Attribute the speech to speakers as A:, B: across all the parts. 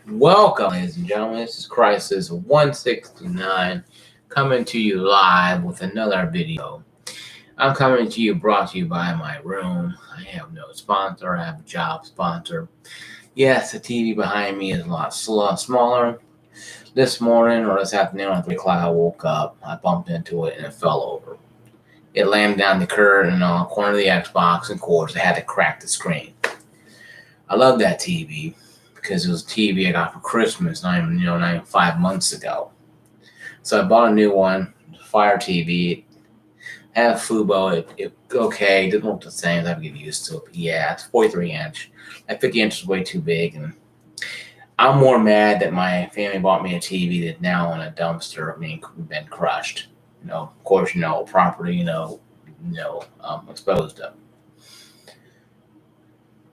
A: Welcome, ladies and gentlemen. This is Crisis 169 coming to you live with another video. I'm coming to you brought to you by my room. I have no sponsor, I have a job sponsor. Yes, the TV behind me is a lot smaller. This morning or this afternoon at 3 o'clock, I woke up, I bumped into it, and it fell over. It lammed down the curtain on the corner of the Xbox, and of course, I had to crack the screen. I love that TV because it was a TV I got for Christmas not even 5 months ago. So I bought a new one, Fire TV. Have Fubo. It okay. It didn't look the same. I have to get used to it. But yeah, it's 43 inch. That 50 inch is way too big, and I'm more mad that my family bought me a TV that's now in a dumpster, being been crushed. Of course, property, exposed of.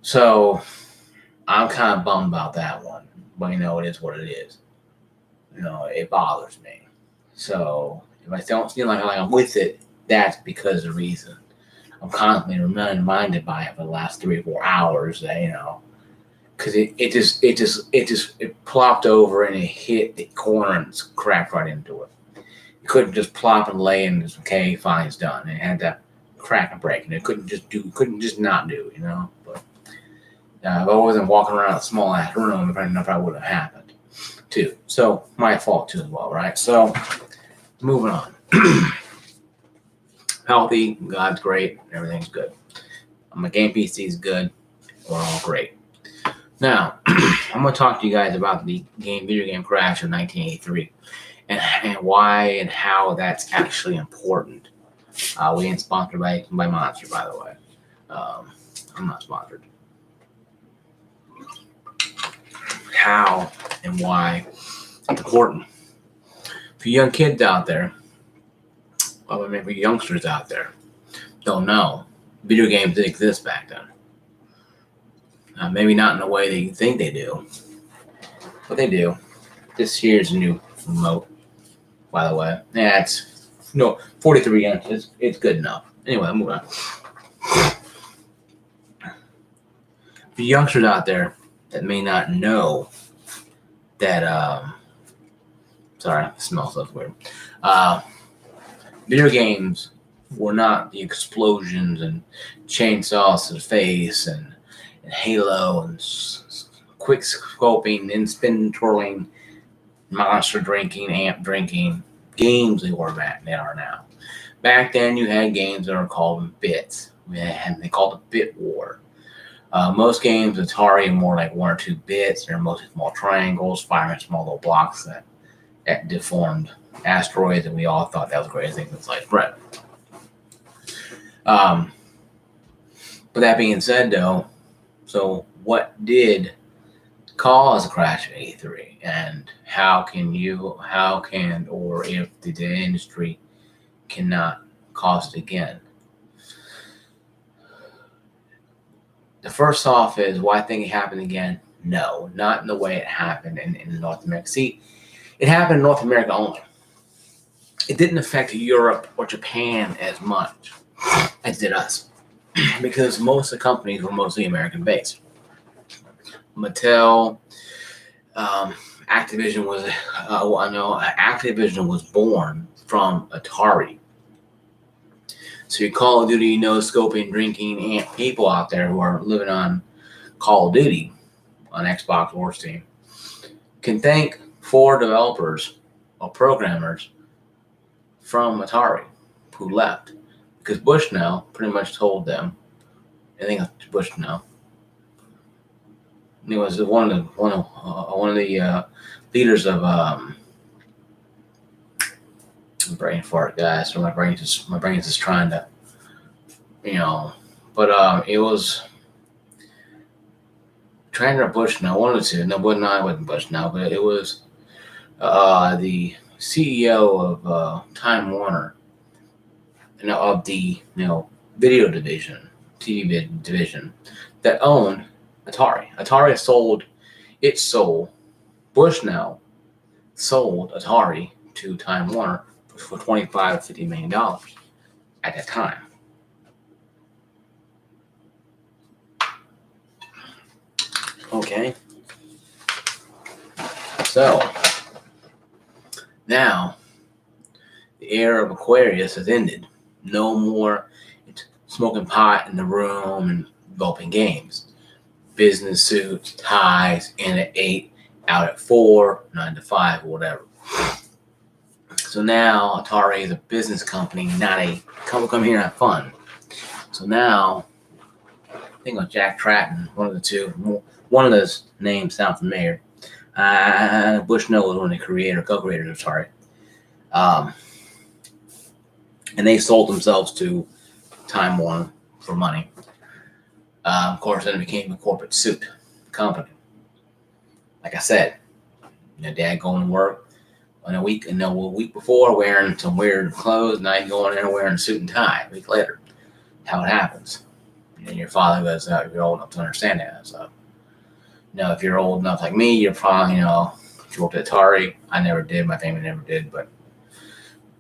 A: So I'm kind of bummed about that one, but it is what it is. It bothers me. So if I don't feel like I'm with it, that's because of the reason. I'm constantly reminded by it for the last 3 or 4 hours that because it plopped over and it hit the corner and cracked right into it. It couldn't just plop and lay and just okay, fine, it's done. It had to crack and break, and it couldn't just not do. But if I wasn't walking around a small ass room, if I would have happened too. So my fault too as well, right? So moving on. Healthy, God's great, everything's good. My game PC is good. We're all great. Now, I'm going to talk to you guys about the video game crash of 1983 and why and how that's actually important. We ain't sponsored by Monster, by the way. I'm not sponsored. How and why it's important. For young kids out there, for youngsters out there, don't know, video games did exist back then. Maybe not in the way they think they do, but they do. This here's a new remote, by the way. Yeah, it's 43 inches. It's good enough. Anyway, move on. For youngsters out there that may not know that, sorry, it smells so weird. Video games were not the explosions and chainsaws to the face and Halo and quick scoping and spin twirling, monster drinking, amp drinking games they are now. Back then, you had games that were called bits, and they called it Bit War. Most games, Atari, are more like 1 or 2 bits. They're mostly small triangles, firing small little blocks that deformed asteroids, and we all thought that was the greatest thing since sliced bread. But that being said, though, so what did cause a crash in 83, and how can or if the industry cannot cause it again? The first off is, why I think it happened again? No, not in the way it happened in North America. See, it happened in North America only. It didn't affect Europe or Japan as much as did us, because most of the companies were mostly American based. Mattel, Activision was born from Atari. So your Call of Duty, scoping, drinking, and people out there who are living on Call of Duty on Xbox or Steam can thank 4 developers or programmers from Atari who left, because Bushnell pretty much told them. I think it's Bushnell. He was one of the leaders of brain fart, guys. So my brain's just trying to, but it was Chandler Bushnell. One of the two. No, it wasn't Bushnell, but it was the CEO of Time Warner, of the video division, TV division that owned Atari. Atari sold its soul. Bushnell sold Atari to Time Warner for $25 to $50 million at that time. Okay. So now the era of Aquarius has ended. No more smoking pot in the room and developing games. Business suits, ties, in at 8, out at 4, 9 to 5, whatever. So now Atari is a business company, not a come here and have fun. So now, I think of Jack Tratton, one of the two. One of those names sound familiar. Bushnell was one of the co-creators of Atari. And they sold themselves to Time Warner for money. Of course, then it became a corporate suit company. Like I said, Dad going to work a week before wearing some weird clothes, now he's going in wearing a suit and tie a week later. How it happens. And your father goes, oh, you're old enough to understand that. So, if you're old enough like me, you're probably, if you worked at Atari, I never did, my family never did, but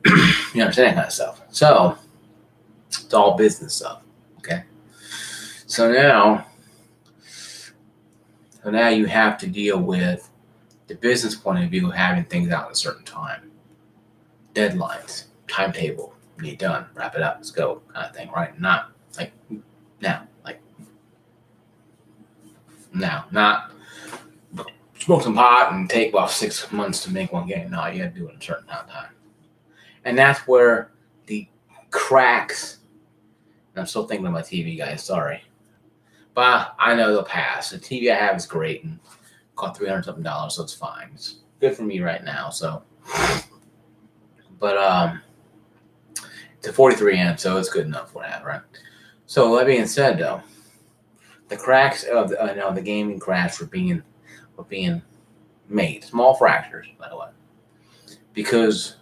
A: you understand that kind of stuff. So, it's all business stuff, okay? So now you have to deal with the business point of view of having things out at a certain time. Deadlines, timetable, get done, wrap it up, let's go, kind of thing, right? Not like now, not smoke some pot and take about 6 months to make one game. No, you got to do it in a certain amount of time. And that's where the cracks, and I'm still thinking of my TV, guys, sorry. But I know they'll pass. The TV I have is great and cost $300-something, so it's fine. It's good for me right now, so. But it's a 43 amp, so it's good enough for that, right? So that being said, though, the cracks of the gaming cracks were being made, small fractures, by the way, because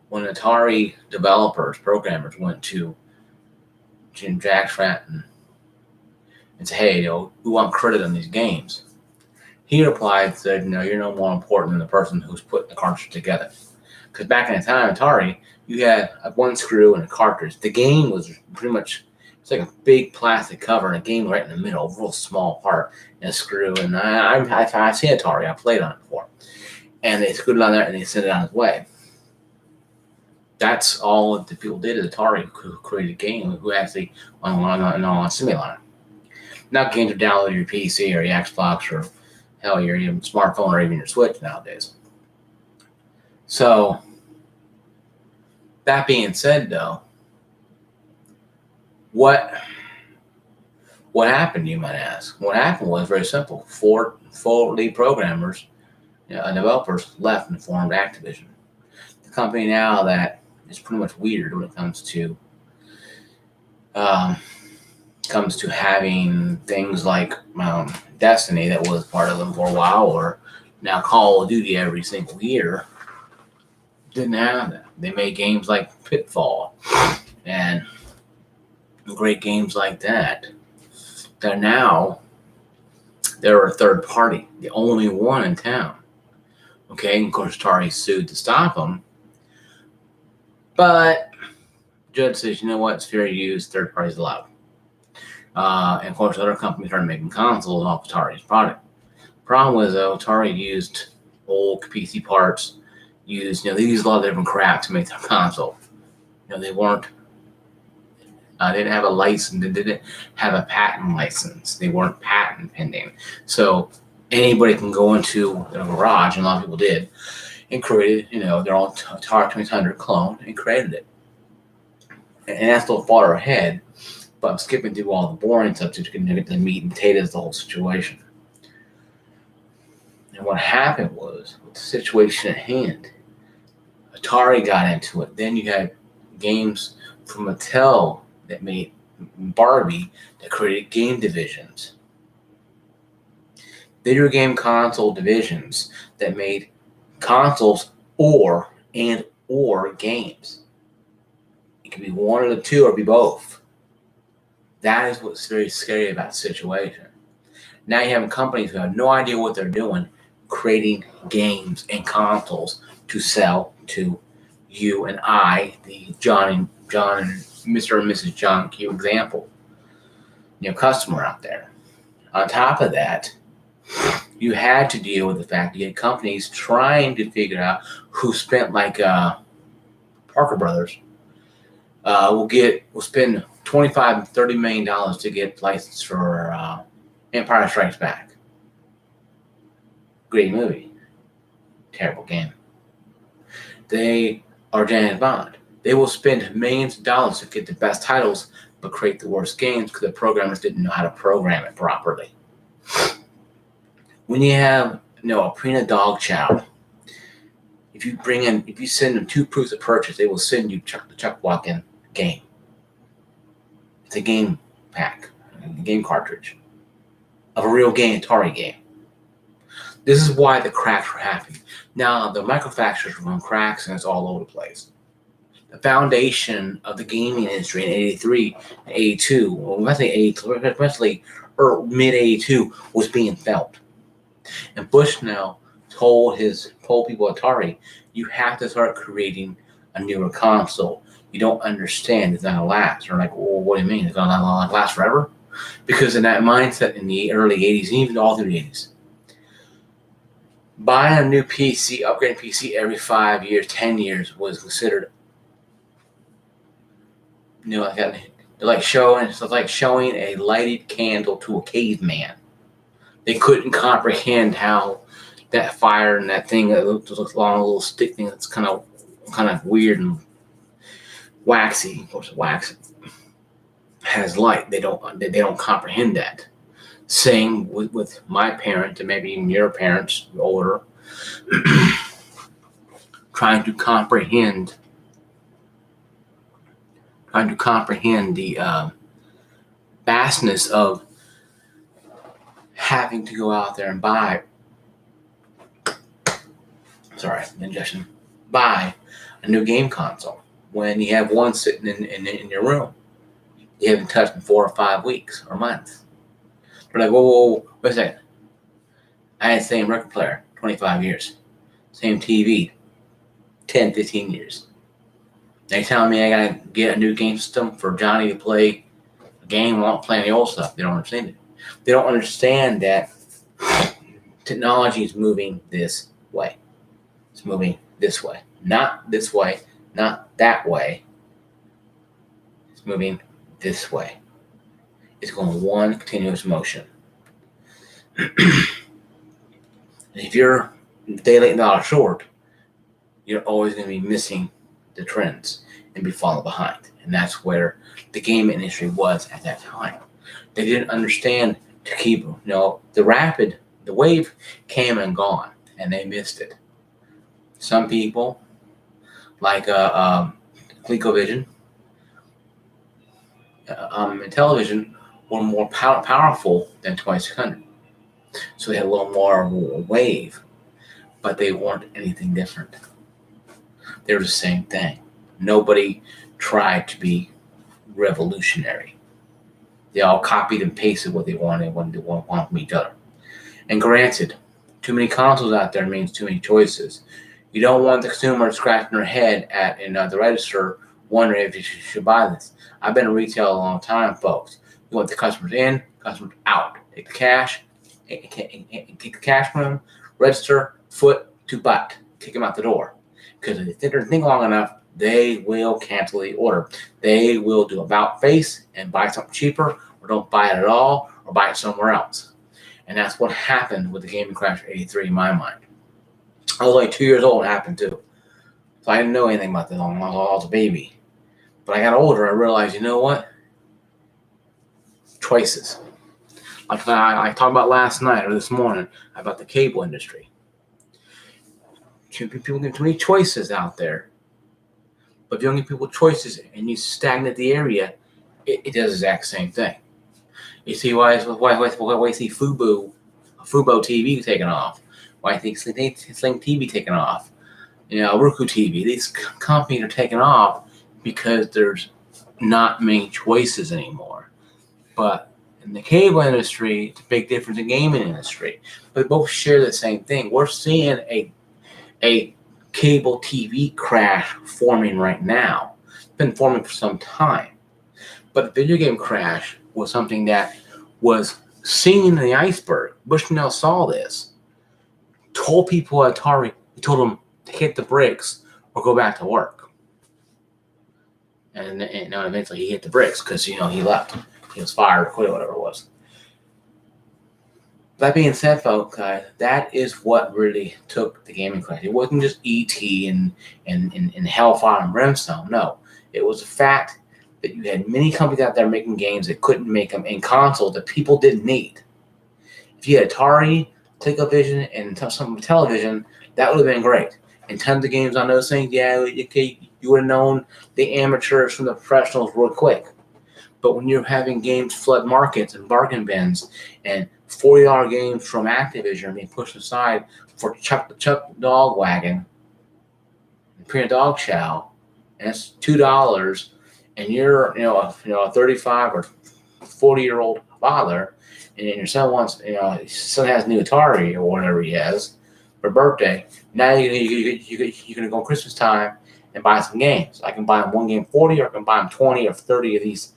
A: when Atari developers, programmers went to Jack Tratton and said, hey, we want credit on these games, he replied and said, you're no more important than the person who's putting the cartridge together. Because back in the time, Atari, you had one screw and a cartridge. The game was pretty much, it's like a big plastic cover and a game right in the middle, a real small part, and a screw. And I've seen Atari, I played on it before. And they screwed it on there and they sent it on its way. That's all the people did at Atari who created a game, who actually on simulator. Now games are downloaded to your PC or your Xbox or hell, your smartphone or even your Switch nowadays. So, that being said, though, what happened, you might ask? What happened was very simple. Four lead programmers, developers left and formed Activision. The company now that is pretty much weird when it comes to having things like Destiny that was part of them for a while, or now Call of Duty every single year. Didn't have that. They made games like Pitfall and great games like that. That now they're a third party, the only one in town. Okay, and of course Atari sued to stop them, but the judge says, you know what, it's fair use, third parties allowed. And of course, other companies started making consoles off Atari's product. Problem was, though, Atari used old PC parts. They used a lot of different crap to make their console. They weren't. They didn't have a license. They didn't have a patent license. They weren't patent pending. So anybody can go into a garage, and a lot of people did, and created, their own Atari 2600 clone and created it. And that's still far ahead. But I'm skipping through all the boring stuff to get the meat and potatoes of the whole situation. And what happened was, with the situation at hand, Atari got into it. Then you had games from Mattel that made Barbie that created game divisions. Video game console divisions that made consoles or games. It could be one of the two or be both. That is what's very scary about the situation. Now you have companies who have no idea what they're doing, creating games and consoles to sell to you and I, the John and Mr. and Mrs. John Q example, customer out there. On top of that, You had to deal with the fact that you had companies trying to figure out who spent Parker Brothers will spend $25 to $30 million to get licensed for Empire Strikes Back. Great movie, terrible game. They are James Bond. They will spend millions of dollars to get the best titles, but create the worst games because the programmers didn't know how to program it properly. When you have a Prina Dog Chow, if you send them 2 proofs of purchase, they will send you the Chuck Walken game. It's a game pack, a game cartridge of a real game, Atari game. This is why the cracks were happening. Now, the microfacturers were on cracks and it's all over the place. The foundation of the gaming industry in 83 and 82, well, especially mid 82, was being felt. And Bushnell told people at Atari, you have to start creating a newer console. You don't understand it's not going to last. They're like, well, what do you mean? It's going to last forever? Because in that mindset in the early 80s, even all through the 80s, buying a new PC, upgrading PC every 5 years, 10 years was considered, like showing a lighted candle to a caveman. They couldn't comprehend how that fire and that thing that looks long, a little stick thing that's kind of weird and waxy, of course, wax has light. They don't comprehend that. Same with my parents and maybe even your parents, older, trying to comprehend the vastness of having to go out there and buy a new game console when you have one sitting in your room you haven't touched in 4 or 5 weeks or months. They're like, whoa, wait a second. I had the same record player 25 years, same TV 10, 15 years. They telling me I gotta get a new game system for Johnny to play a game while playing the old stuff. They don't understand it. They don't understand that technology is moving this way. It's moving this way. Not this way, not that way. It's moving this way. It's going one continuous motion. If you're a day late and dollar short, you're always going to be missing the trends and be falling behind. And that's where the game industry was at that time. They didn't understand to keep, the wave came and gone, and they missed it. Some people, like ColecoVision, and television, were more powerful than 2600. So they had a little more wave, but they weren't anything different. They were the same thing. Nobody tried to be revolutionary. They all copied and pasted what they wanted from each other. And granted, too many consoles out there means too many choices. You don't want the consumer scratching their head at the register wondering if you should buy this. I've been in retail a long time, folks. You want the customers in, customers out. Take the cash, take the cash from them, register, foot to butt. Kick them out the door. Because if they think long enough, they will cancel the order. They will do about face and buy something cheaper, or don't buy it at all, or buy it somewhere else. And that's what happened with the Gaming Crash 83 in my mind. I was only 2 years old when it happened too. So I didn't know anything about this. I was a baby. But I got older, I realized, you know what? Choices. Like I talked about last night or this morning about the cable industry. People get too many choices out there. But if you don't give people choices and you stagnate the area, it does the exact same thing. You see why you see Fubo TV taking off? Why I think Sling TV taking off? Roku TV. These companies are taking off because there's not many choices anymore. But in the cable industry, it's a big difference in the gaming industry. But they both share the same thing. We're seeing a cable TV crash forming right now. It's been forming for some time. But the video game crash was something that was Seeing the iceberg. Bushnell saw this. Told people at Atari, he told them to hit the bricks or go back to work. And eventually he hit the bricks because, he left. He was fired or quit, whatever it was. That being said, folks, guys, that is what really took the gaming craze. It wasn't just E.T. and Hellfire and Brimstone. No. It was the fact that you had many companies out there making games that couldn't make them in consoles that people didn't need. If you had Atari, ColecoVision, and some television, that would have been great. And tons of games on those things, yeah, you would have known the amateurs from the professionals real quick. But when you're having games flood markets and bargain bins and $40 games from Activision being pushed aside for Chuck the Dog Wagon, Prima Dog Chow, and it's $2, and you're a 35 or 40-year-old father, and your son wants his son has a new Atari or whatever he has for birthday. Now you're gonna go Christmas time and buy some games. I can buy him one game 40, or I can buy him 20 or 30 of these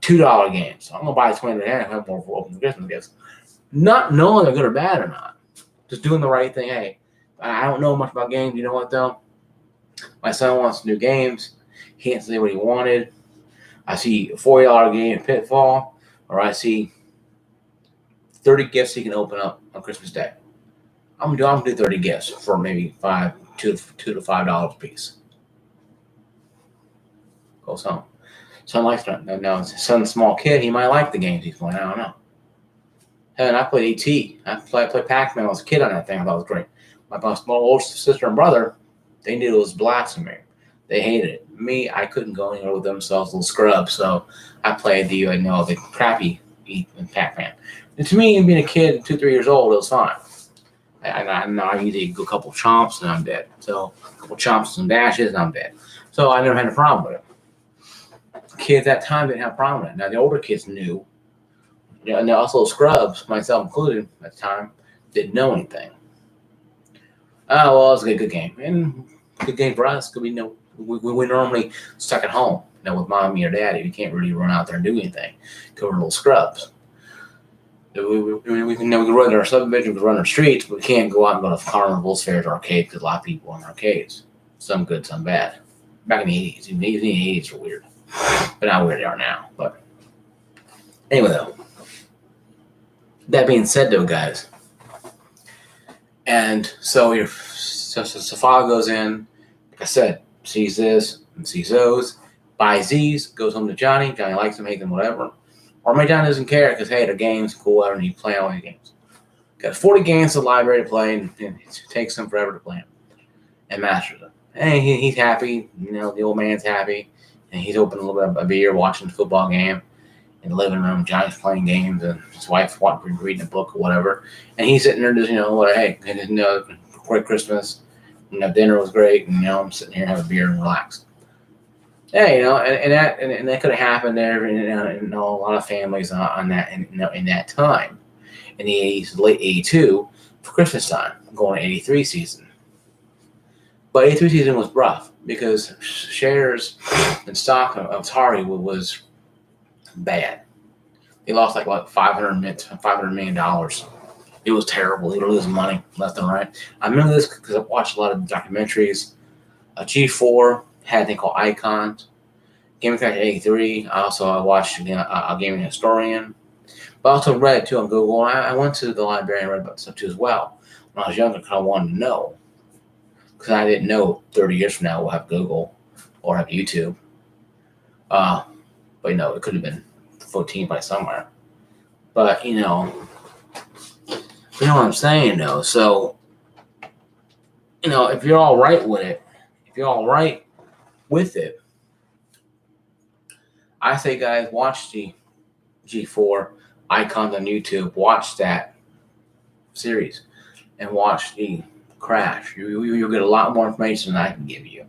A: $2 games. I'm gonna buy 20 and have more for open Christmas gifts. Not knowing they're good or bad or not, just doing the right thing. Hey, I don't know much about games. You know what though? My son wants new games. He can't say what he wanted. I see a $40 game in Pitfall, or I see 30 gifts he can open up on Christmas Day. I'm gonna do 30 gifts for maybe $2 to $5 a piece. Goes home. Son likes it. Now, his son's a small kid. He might like the games he's playing. I don't know. And I played E.T. I played Pac-Man when I was a kid on that thing. I thought it was great. My small older sister and brother, they knew it was blasphemy. They hated it. Me, I couldn't go anywhere with themselves, little scrubs. So I played the crappy Pac-Man. And to me, being a kid, 2-3 years old, it was fine. I usually go a couple chomps and I'm dead. So a couple chomps and dashes and I'm dead. So I never had a problem with it. Kids at that time didn't have a problem with it. Now the older kids knew. And also scrubs, myself included at the time, didn't know anything. Oh well, it's a good game. And good game for us because we normally stuck at home. With mommy or daddy, we can't really run out there and do anything because we're little scrubs. We can run our subdivision, we can run our streets, but we can't go out and go to carnivals, fairs, arcades because a lot of people in arcades. Some good, some bad. Back in the 80s. Even the 80s were weird. But not where they are now. But anyway, though. That being said, though, guys. And so father goes in, like I said, sees this and sees those, buys these, goes home to Johnny. Johnny likes them, hates them, whatever. Or maybe Johnny doesn't care because, hey, they're games, cool, whatever, and you play all these games. Got 40 games in the library to play, and it takes them forever to play them and master them. And he's happy, the old man's happy, and he's opening a little bit of a beer, watching the football game in the living room. Johnny's playing games, and his wife reading a book or whatever. And he's sitting there just, hey, great Christmas. Dinner was great, and I'm sitting here having a beer and relax. Yeah, and that could have happened there in a lot of families on that in that time, in the 80s, late 82 for Christmas time, going to 83 season. But 83 season was rough because shares and stock of Atari was bad. They lost like $500 million. It was terrible. They were losing money left and right. I remember this because I watched a lot of documentaries. G4 had a thing called Icons. Gaming Crash 83. I watched a Gaming Historian. But I also read too on Google. I went to the library and read about stuff too as well. When I was younger, because I wanted to know. Because I didn't know 30 years from now we'll have Google or have YouTube. But it could have been 14 by somewhere. But you know what I'm saying though. So if you're all right with it, I say, guys, watch the G4 Icons on YouTube. Watch that series and watch the Crash. You'll get a lot more information than I can give you.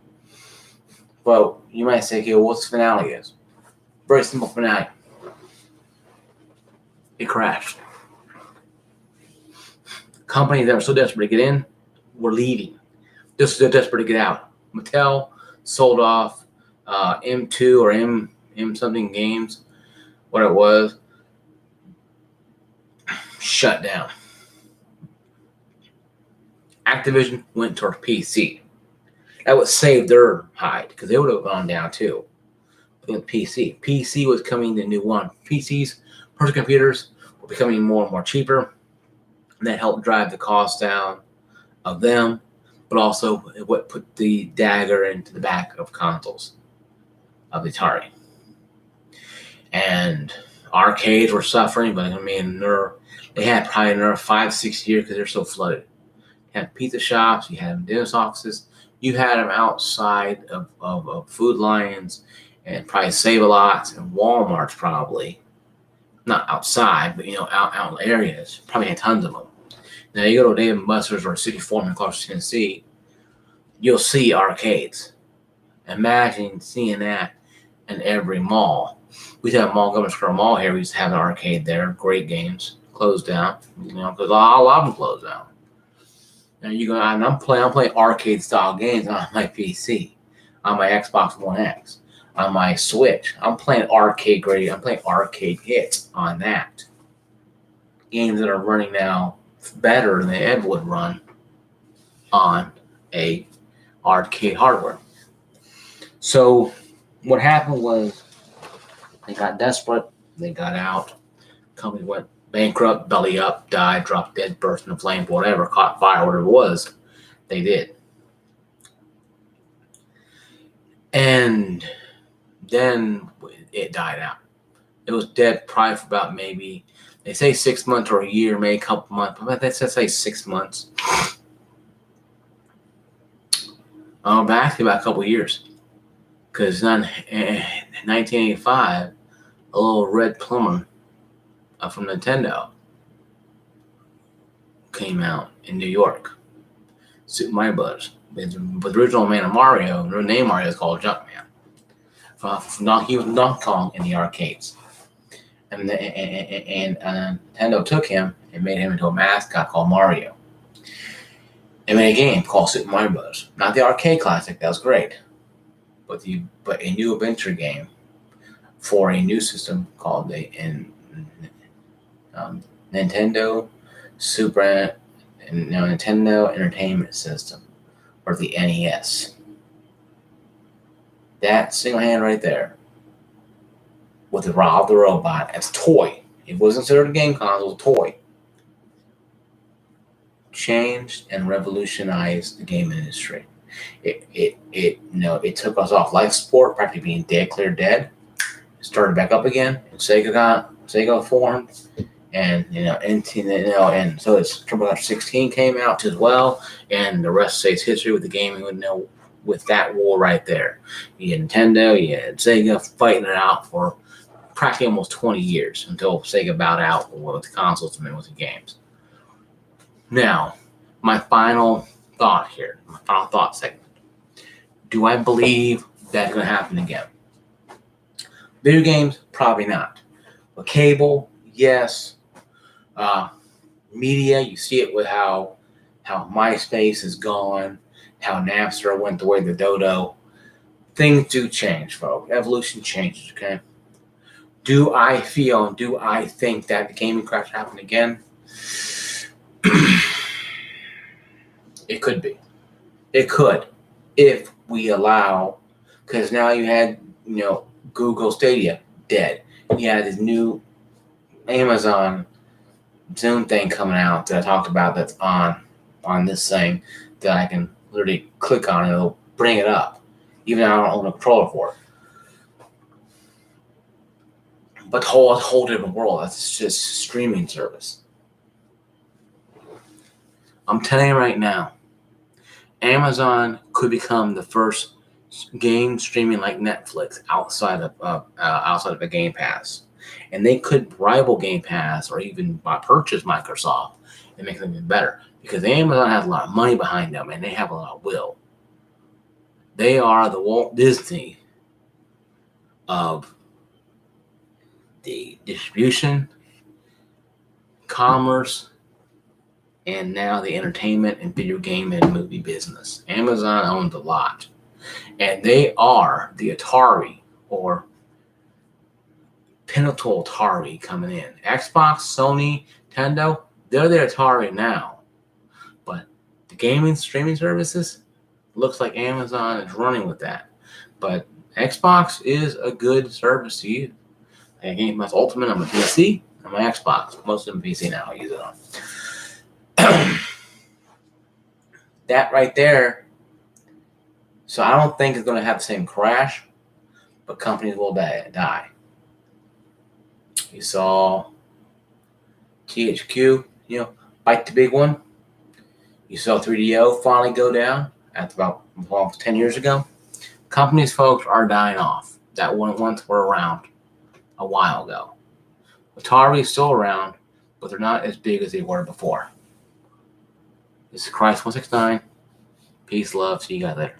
A: But you might say, okay, what's the finale is? Very simple finale. It crashed. Companies that are so desperate to get in were leaving. Just so desperate to get out. Mattel sold off M2 or M something games, what it was. shut down. Activision went towards PC. That would save their hide because they would have gone down too. With PC. PC was coming the new one. PCs, personal computers, were becoming more and more cheaper. And that helped drive the cost down of them, but also what put the dagger into the back of consoles of the Atari. And arcades were suffering, but I mean, they had probably another 5-6 years because they're so flooded. You had pizza shops, you had dentist offices, you had them outside of Food Lions and probably Save-A-Lots and Walmart's probably. Not outside, but out in areas. Probably had tons of them. Now you go to Dave & Buster's or City Forum in Clarksville, Tennessee, you'll see arcades. Imagine seeing that in every mall. We used to have Mall Government Square Mall here. We used to have an arcade there. Great games. Closed down. Because a lot of them closed down. Now you go, and I'm playing arcade style games on my PC, on my Xbox One X, on my Switch. I'm playing arcade grade. I'm playing arcade hits on that. Games that are running now better than they ever would run on a arcade hardware. So what happened was they got desperate. They got out. Company went bankrupt, belly up, died, dropped dead, burst into flames, whatever, caught fire, whatever it was, they did. And then it died out. It was dead probably for about maybe, they say 6 months or a year, maybe a couple months, but let's say 6 months. But actually about a couple of years. Because in 1985, a little red plumber from Nintendo came out in New York. Super Mario Bros. But the original man of Mario, the name Mario is called Jumpman. He was Donkey Kong in the arcades. And Nintendo took him and made him into a mascot called Mario. They made a game called Super Mario Bros. Not the arcade classic, that was great. But a new adventure game for a new system called the Nintendo Nintendo Entertainment System, or the NES. That single hand right there, with the Rob the Robot as a toy. It wasn't considered a game console, it was a toy. Changed and revolutionized the game industry. It took us off life support, practically being dead, clear dead. Started back up again. And Sega formed, and and so it's TurboGrafx 16 came out as well, and the rest stays history with the gaming. With that war right there, you had Nintendo, you had Sega fighting it out for practically almost 20 years until Sega bowed out with the consoles and then with the games. Now, my final thought segment. Do I believe that's going to happen again? Video games, probably not. But cable, yes. Media, you see it with how MySpace is gone, how Napster went the way of the dodo. Things do change, folks. Evolution changes, okay? Do I feel and do I think that the gaming crash happened again? It could be. It could, if we allow, because now you had, Google Stadia dead. You had this new Amazon Zoom thing coming out that I talked about that's on this thing that I can literally click on and it'll bring it up, even though I don't own a controller for it. But a whole different world. That's just streaming service. I'm telling you right now, Amazon could become the first game streaming like Netflix outside of a Game Pass, and they could rival Game Pass or even purchase Microsoft and make them even better because Amazon has a lot of money behind them and they have a lot of will. They are the Walt Disney of the distribution, commerce, and now the entertainment and video game and movie business. Amazon owns a lot. And they are the Atari or pinnacle Atari coming in. Xbox, Sony, Nintendo, They're the Atari now, but the gaming streaming services looks like Amazon is running with that. But Xbox is a good service to use. I Game Pass Ultimate on my PC and my Xbox. Most of them PC now I use it on. That right there. So I don't think it's going to have the same crash, but companies will die. You saw THQ, bite the big one. You saw 3DO finally go down after about 10 years ago. Companies, folks, are dying off that once were around a while ago. Atari is still around, but they're not as big as they were before. This is Christ 169. Peace, love. See you guys later.